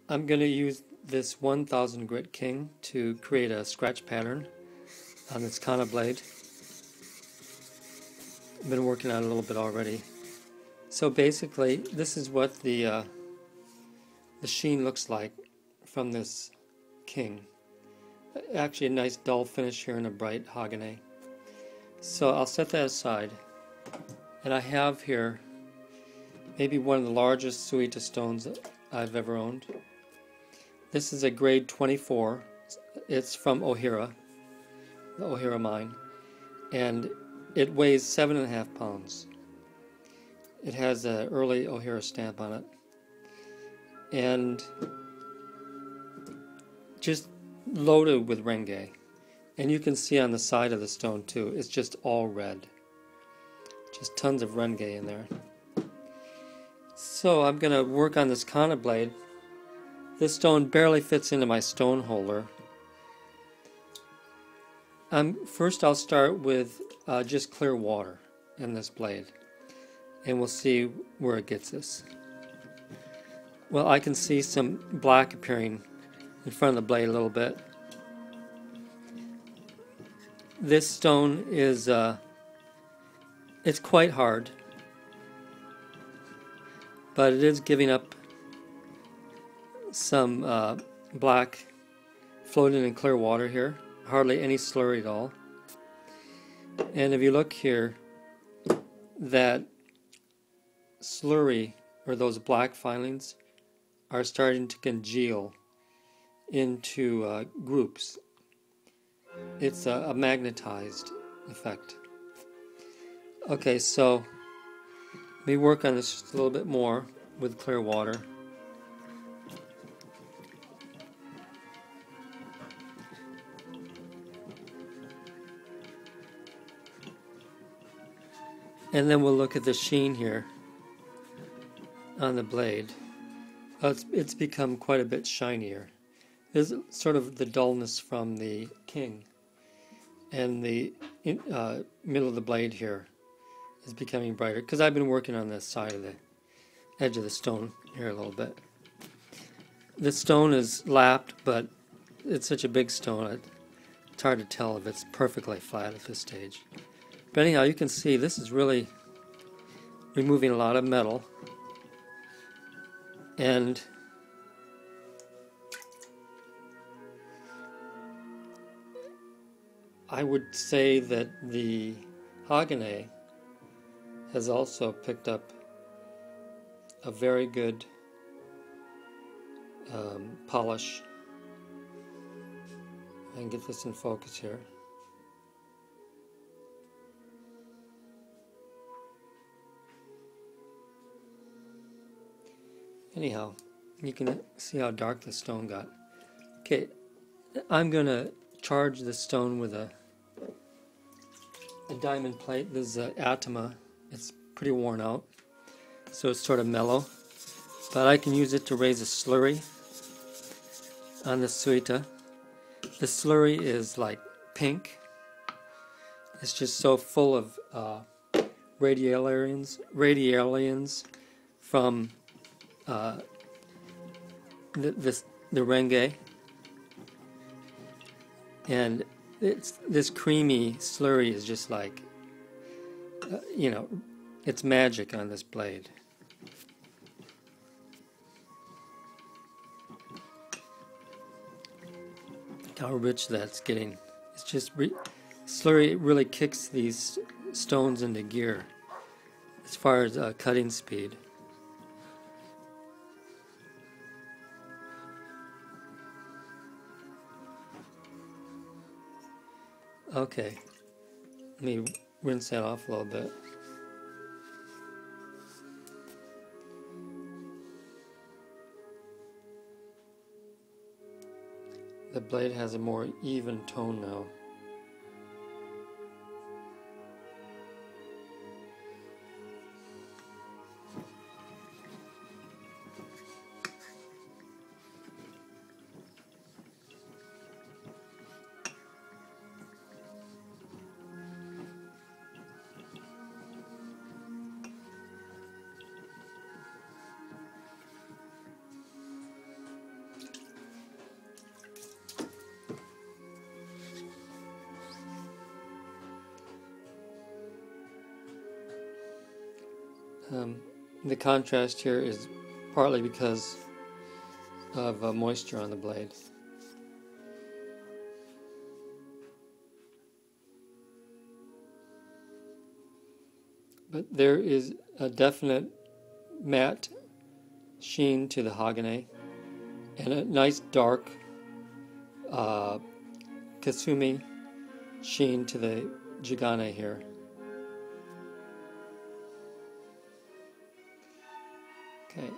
I'm going to use this 1000 grit king to create a scratch pattern on this kanna blade. I've been working on it a little bit already. So basically, this is what the sheen looks like from this king. Actually, a nice dull finish here and a bright Hagenei. So I'll set that aside. And I have here maybe one of the largest Suita stones that I've ever owned. This is a grade 24. It's from Ohira, the Ohira mine. And it weighs 7.5 pounds. It has an early Ohira stamp on it. And just loaded with renge. And you can see on the side of the stone too, it's just all red. Just tons of renge in there. So I'm going to work on this kanna blade. This stone barely fits into my stone holder. First I'll start with just clear water in this blade. And we'll see where it gets us. Well, I can see some black appearing in front of the blade a little bit. This stone is, it's quite hard, but it is giving up some black floating in clear water here. Hardly any slurry at all. And if you look here, that slurry, or those black filings, are starting to congeal into groups. It's a magnetized effect. Okay, so let me work on this just a little bit more with clear water. And then we'll look at the sheen here on the blade. It's become quite a bit shinier. There's sort of the dullness from the king, and the middle of the blade here is becoming brighter, because I've been working on this side of the edge of the stone here a little bit. The stone is lapped, but it's such a big stone, it's hard to tell if it's perfectly flat at this stage. But anyhow, you can see this is really removing a lot of metal. And I would say that the Hagenei has also picked up a very good polish. I can get this in focus here. Anyhow, you can see how dark the stone got. Okay, I'm going to charge the stone with a diamond plate. This is an Atama. It's pretty worn out, so it's sort of mellow. But I can use it to raise a slurry on the Suita. The slurry is like pink. It's just so full of radialians from the renge, and this creamy slurry is just like it's magic on this blade. How rich that's getting. It's just slurry really kicks these stones into gear as far as cutting speed. Okay, let me rinse that off a little bit. The blade has a more even tone now. The contrast here is partly because of moisture on the blade. But there is a definite matte sheen to the Hagane and a nice dark Kasumi sheen to the Jigane here. Okay.